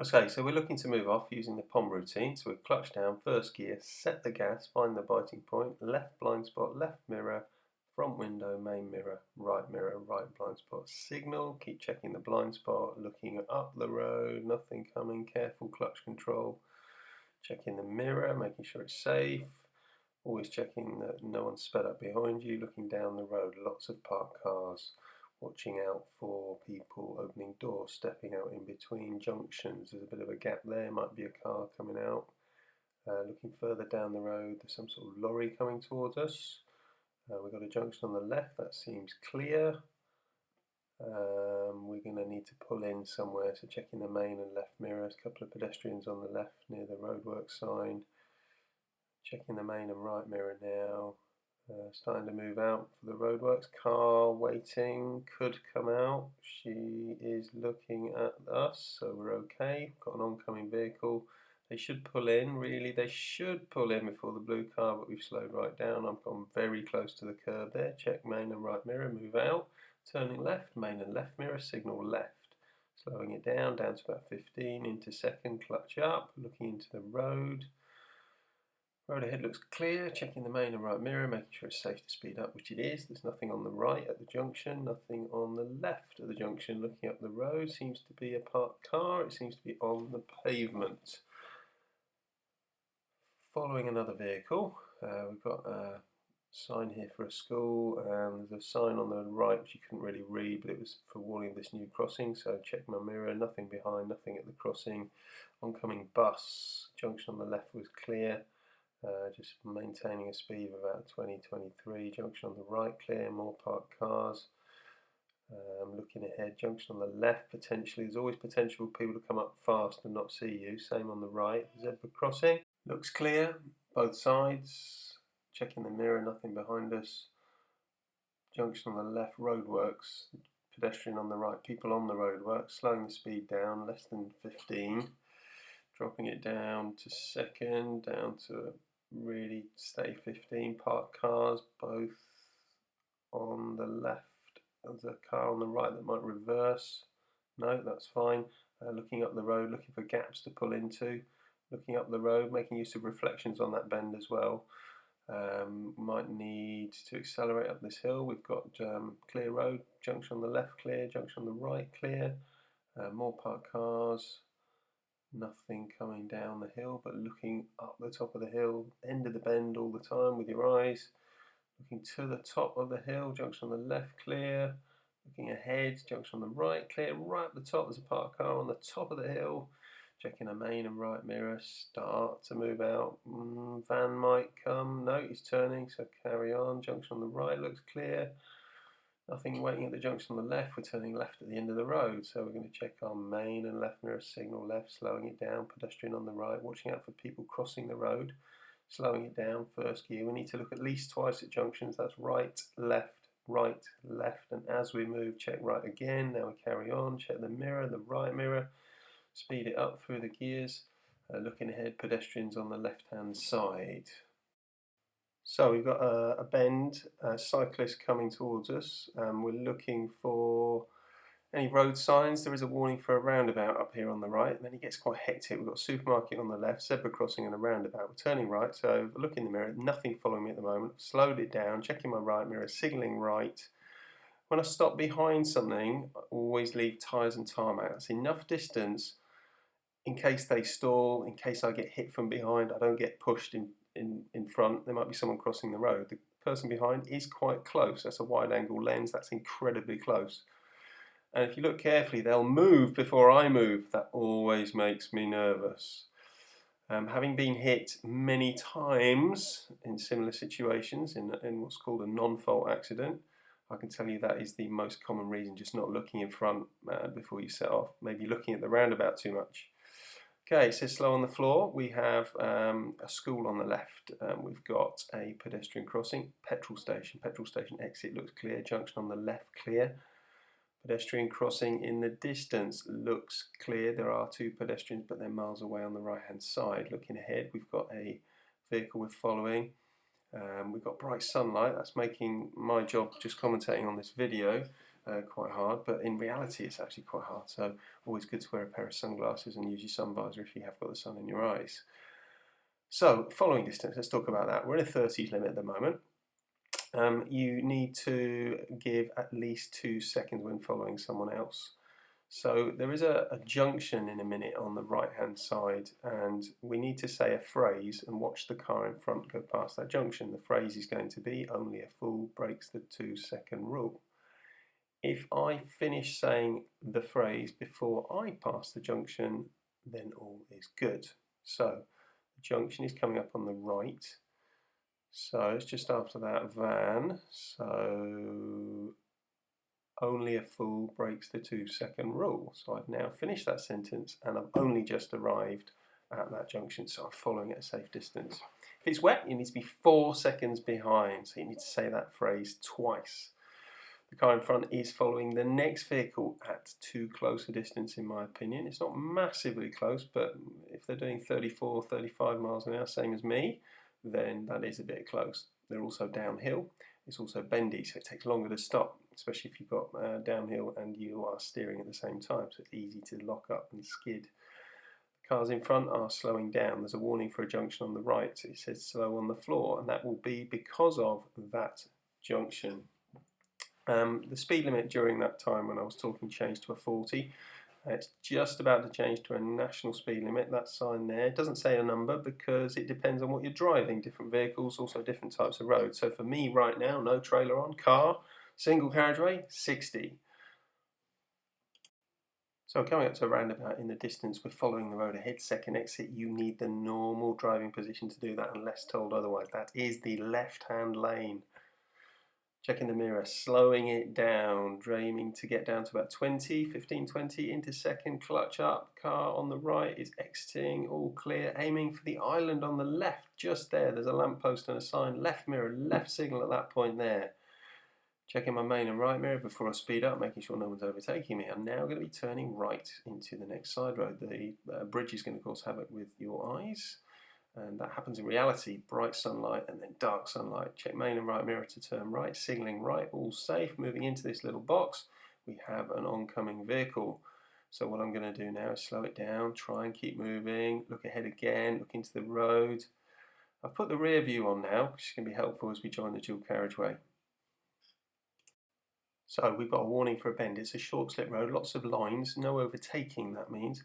Okay, so we're looking to move off using the POM routine. So we clutch down, first gear, set the gas, find the biting point, left blind spot, left mirror, front window, main mirror, right blind spot. Signal, keep checking the blind spot, looking up the road, nothing coming, careful clutch control. Checking the mirror, making sure it's safe. Always checking that no one's sped up behind you, looking down the road, lots of parked cars. Watching out for people opening doors, stepping out in between junctions. There's a bit of a gap there, might be a car coming out. Looking further down the road, there's some sort of lorry coming towards us. We've got a junction on the left, that seems clear. We're going to need to pull in somewhere, so checking the main and left mirrors. A couple of pedestrians on the left near the roadwork sign. Checking the main and right mirror now. Starting to move out for the roadworks. Car waiting, could come out. She is looking at us, so we're okay. Got an oncoming vehicle. They should pull in, really. They should pull in before the blue car, but we've slowed right down. I've gone very close to the curb there. Check main and right mirror, move out. Turning left, main and left mirror, signal left. Slowing it down to about 15, into second, clutch up, looking into the road. Road ahead looks clear, checking the main and right mirror, making sure it's safe to speed up, which it is. There's nothing on the right at the junction, nothing on the left at the junction. Looking up the road, seems to be a parked car, it seems to be on the pavement. Following another vehicle, we've got a sign here for a school, and there's a sign on the right which you couldn't really read, but it was for warning of this new crossing, so check my mirror, nothing behind, nothing at the crossing. Oncoming bus, junction on the left was clear. Just maintaining a speed of about 20-23. Junction on the right clear, more parked cars. Looking ahead, junction on the left potentially. There's always potential for people to come up fast and not see you. Same on the right. Zebra crossing. Looks clear, both sides. Checking the mirror, nothing behind us. Junction on the left, roadworks. Pedestrian on the right, people on the roadworks. Slowing the speed down, less than 15. Dropping it down to second, down to really stay 15. Parked cars, both on the left. There's a car on the right that might reverse. No, that's fine. Looking up the road, looking for gaps to pull into. Looking up the road, making use of reflections on that bend as well. Might need to accelerate up this hill. We've got clear road, junction on the left clear, junction on the right clear. More parked cars. Nothing coming down the hill, but looking up the top of the hill, end of the bend all the time with your eyes. Looking to the top of the hill, junction on the left clear. Looking ahead, junction on the right clear. Right at the top, there's a parked car on the top of the hill. Checking a main and right mirror, start to move out. Van might come. No, he's turning, so carry on. Junction on the right looks clear. Nothing waiting at the junction on the left, we're turning left at the end of the road, so we're going to check our main and left mirror, signal left, slowing it down, pedestrian on the right, watching out for people crossing the road, slowing it down, first gear. We need to look at least twice at junctions, that's right, left, and as we move, check right again. Now we carry on, check the mirror, the right mirror, speed it up through the gears, looking ahead, pedestrians on the left-hand side. So we've got a bend, a cyclist coming towards us. We're looking for any road signs. There is a warning for a roundabout up here on the right, and then it gets quite hectic. We've got a supermarket on the left, zebra crossing and a roundabout. We're turning right, so look in the mirror, nothing following me at the moment. I've slowed it down, checking my right mirror, signalling right. When I stop behind something, I always leave tyres and tarmac. That's enough distance in case they stall, in case I get hit from behind, I don't get pushed in front. There might be someone crossing the road. The person behind is quite close. That's a wide angle lens. That's incredibly close. And if you look carefully, they'll move before I move. That always makes me nervous. Having been hit many times in similar situations, in what's called a non-fault accident, I can tell you that is the most common reason, just not looking in front before you set off, maybe looking at the roundabout too much. Okay, it says slow on the floor. We have a school on the left. We've got a pedestrian crossing, petrol station exit looks clear, junction on the left clear. Pedestrian crossing in the distance looks clear. There are two pedestrians, but they're miles away on the right hand side. Looking ahead, we've got a vehicle we're following. We've got bright sunlight. That's making my job just commentating on this video quite hard, but in reality it's actually quite hard, so always good to wear a pair of sunglasses and use your sun visor if you have got the sun in your eyes. So following distance, let's talk about that. We're in a 30s limit at the moment. You need to give at least 2 seconds when following someone else. So there is a junction in a minute on the right hand side, and we need to say a phrase and watch the car in front go past that junction. The phrase is going to be, "Only a fool breaks the 2-second rule." If I finish saying the phrase before I pass the junction, then all is good. So the junction is coming up on the right. So it's just after that van. So only a fool breaks the 2-second rule. So I've now finished that sentence and I've only just arrived at that junction, so I'm following at a safe distance. If it's wet, you need to be 4 seconds behind, so you need to say that phrase twice. The car in front is following the next vehicle at too close a distance, in my opinion. It's not massively close, but if they're doing 34, 35 miles an hour, same as me, then that is a bit close. They're also downhill. It's also bendy, so it takes longer to stop, especially if you've got downhill and you are steering at the same time, so it's easy to lock up and skid. The cars in front are slowing down. There's a warning for a junction on the right. It says slow on the floor, and that will be because of that junction. The speed limit during that time when I was talking changed to a 40. It's just about to change to a national speed limit. That sign there doesn't say a number because it depends on what you're driving. Different vehicles, also different types of roads. So for me right now, no trailer on, car, single carriageway, 60. So coming up to a roundabout in the distance, we're following the road ahead, second exit. You need the normal driving position to do that unless told otherwise. That is the left-hand lane. Checking the mirror, slowing it down, aiming to get down to about 15, 20, into second, clutch up, car on the right is exiting, all clear, aiming for the island on the left, just there, there's a lamppost and a sign, left mirror, left signal at that point there. Checking my main and right mirror before I speed up, making sure no one's overtaking me. I'm now going to be turning right into the next side road. The bridge is going to cause havoc with your eyes. And that happens in reality, bright sunlight and then dark sunlight. Check main and right mirror to turn right, signalling right, all safe. Moving into this little box, we have an oncoming vehicle. So what I'm going to do now is slow it down, try and keep moving, look ahead again, look into the road. I've put the rear view on now, which is going to be helpful as we join the dual carriageway. So we've got a warning for a bend. It's a short slip road, lots of lines, no overtaking, that means.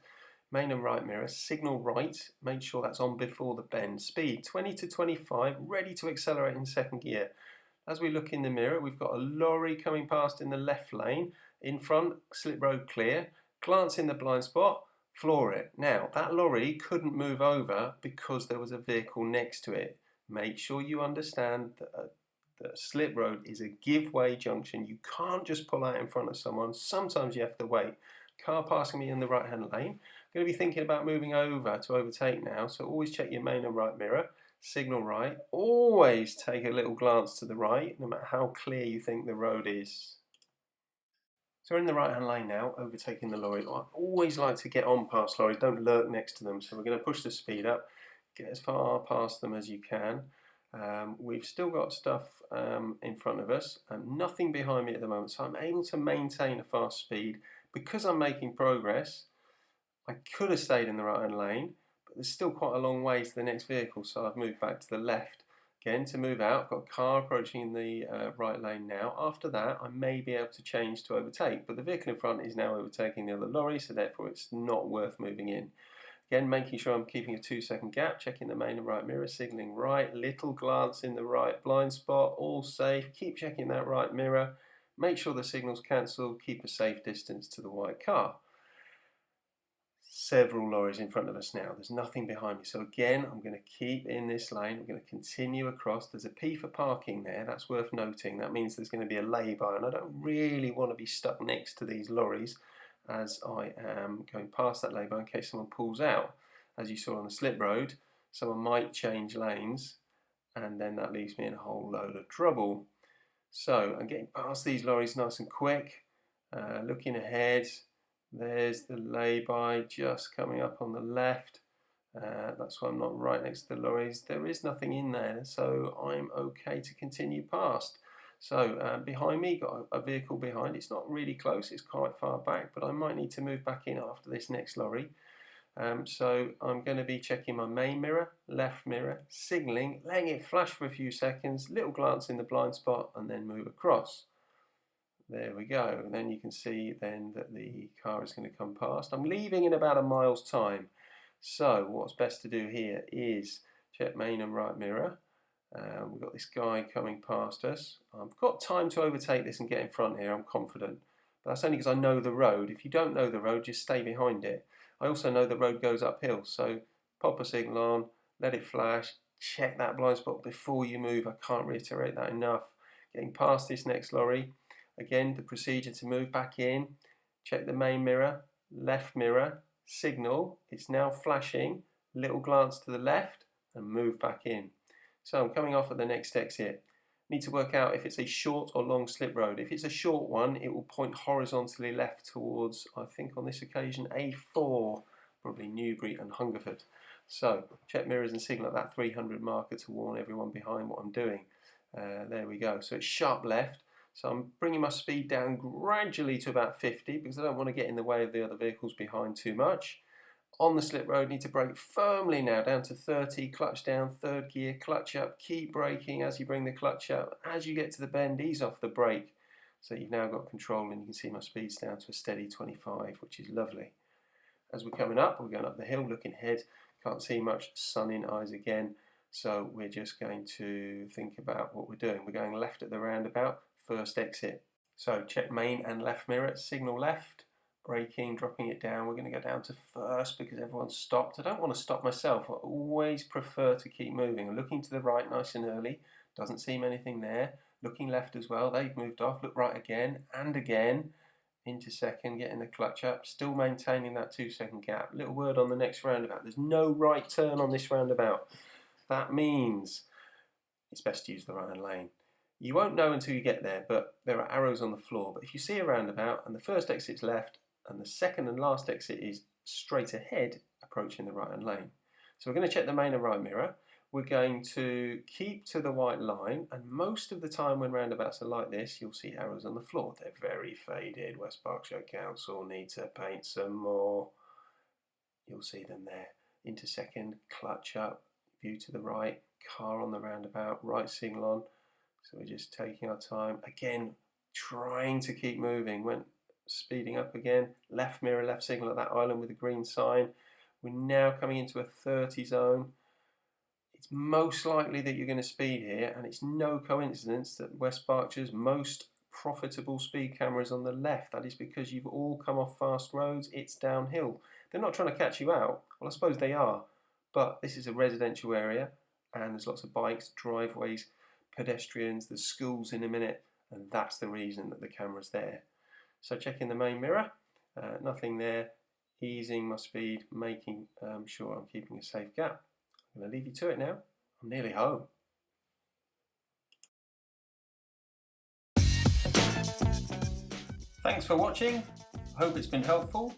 Main and right mirror, signal right, make sure that's on before the bend. Speed 20 to 25, ready to accelerate in second gear. As we look in the mirror, we've got a lorry coming past in the left lane. In front, slip road clear. Glance in the blind spot, floor it. Now, that lorry couldn't move over because there was a vehicle next to it. Make sure you understand that the slip road is a give-way junction. You can't just pull out in front of someone. Sometimes you have to wait. Car passing me in the right-hand lane. Going to be thinking about moving over to overtake now, so always check your main and right mirror, signal right, always take a little glance to the right, no matter how clear you think the road is. So we're in the right hand lane now, overtaking the lorry. I always like to get on past lorries, don't lurk next to them, so we're going to push the speed up, get as far past them as you can. We've still got stuff in front of us and nothing behind me at the moment, so I'm able to maintain a fast speed. Because I'm making progress, I could have stayed in the right hand lane, but there's still quite a long way to the next vehicle, so I've moved back to the left. Again, to move out, I've got a car approaching in the right lane now. After that, I may be able to change to overtake, but the vehicle in front is now overtaking the other lorry, so therefore it's not worth moving in. Again, making sure I'm keeping a 2-second gap, checking the main and right mirror, signalling right, little glance in the right blind spot, all safe. Keep checking that right mirror. Make sure the signal's cancelled, keep a safe distance to the white car. Several lorries in front of us now. There's nothing behind me. So again, I'm going to keep in this lane. I'm going to continue across. There's a P for parking there. That's worth noting. That means there's going to be a lay-by, and I don't really want to be stuck next to these lorries as I am going past that lay-by in case someone pulls out. As you saw on the slip road, someone might change lanes, and then that leaves me in a whole load of trouble. So I'm getting past these lorries nice and quick, looking ahead. There's the lay-by just coming up on the left. That's why I'm not right next to the lorries. There is nothing in there, so I'm okay to continue past. So behind me, got a vehicle behind. It's not really close, it's quite far back, but I might need to move back in after this next lorry. So I'm going to be checking my main mirror, left mirror, signalling, letting it flash for a few seconds, little glance in the blind spot, and then move across. There we go. And then you can see then that the car is going to come past. I'm leaving in about a mile's time. So what's best to do here is check main and right mirror. We've got this guy coming past us. I've got time to overtake this and get in front here, I'm confident. But that's only because I know the road. If you don't know the road, just stay behind it. I also know the road goes uphill, so pop a signal on, let it flash, check that blind spot before you move. I can't reiterate that enough. Getting past this next lorry, again, the procedure to move back in, check the main mirror, left mirror, signal, it's now flashing, little glance to the left, and move back in. So I'm coming off at the next exit. Need to work out if it's a short or long slip road. If it's a short one, it will point horizontally left towards, I think on this occasion, A4, probably Newbury and Hungerford. So check mirrors and signal at that 300 marker to warn everyone behind what I'm doing. There we go. So it's sharp left. So I'm bringing my speed down gradually to about 50 because I don't want to get in the way of the other vehicles behind too much. On the slip road, need to brake firmly now, down to 30, clutch down, third gear, clutch up, keep braking as you bring the clutch up. As you get to the bend, ease off the brake. So you've now got control and you can see my speed's down to a steady 25, which is lovely. As we're coming up, we're going up the hill, looking ahead, can't see much, sun in eyes again. So we're just going to think about what we're doing. We're going left at the roundabout, first exit. So check main and left mirror, signal left. Braking, dropping it down. We're going to go down to first because everyone's stopped. I don't want to stop myself. I always prefer to keep moving. I'm looking to the right nice and early. Doesn't seem anything there. Looking left as well. They've moved off. Look right again and again. Into second, getting the clutch up. Still maintaining that 2-second gap. Little word on the next roundabout. There's no right turn on this roundabout. That means it's best to use the right-hand lane. You won't know until you get there, but there are arrows on the floor. But if you see a roundabout and the first exit's left, and the second and last exit is straight ahead, approaching the right-hand lane. So we're going to check the main and right mirror. We're going to keep to the white line, and most of the time when roundabouts are like this, you'll see arrows on the floor. They're very faded. West Berkshire Council need to paint some more. You'll see them there. Into second, clutch up, view to the right, car on the roundabout, right signal on. So we're just taking our time. Again, trying to keep moving. Speeding up again, left mirror, left signal at that island with a green sign. We're now coming into a 30 zone. It's most likely that you're going to speed here, and it's no coincidence that West Berkshire's most profitable speed camera is on the left. That is because you've all come off fast roads, it's downhill. They're not trying to catch you out. Well, I suppose they are, but this is a residential area, and there's lots of bikes, driveways, pedestrians, there's schools in a minute, and that's the reason that the camera's there. So checking the main mirror, nothing there, easing my speed, making sure I'm keeping a safe gap. I'm going to leave you to it now. I'm nearly home. Thanks for watching. I hope it's been helpful.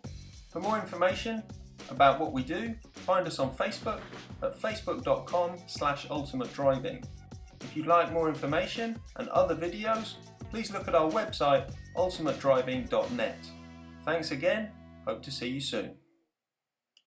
For more information about what we do, find us on Facebook at facebook.com/ultimatedriving. If you'd like more information and other videos, please look at our website ultimatedriving.net. Thanks again, hope to see you soon.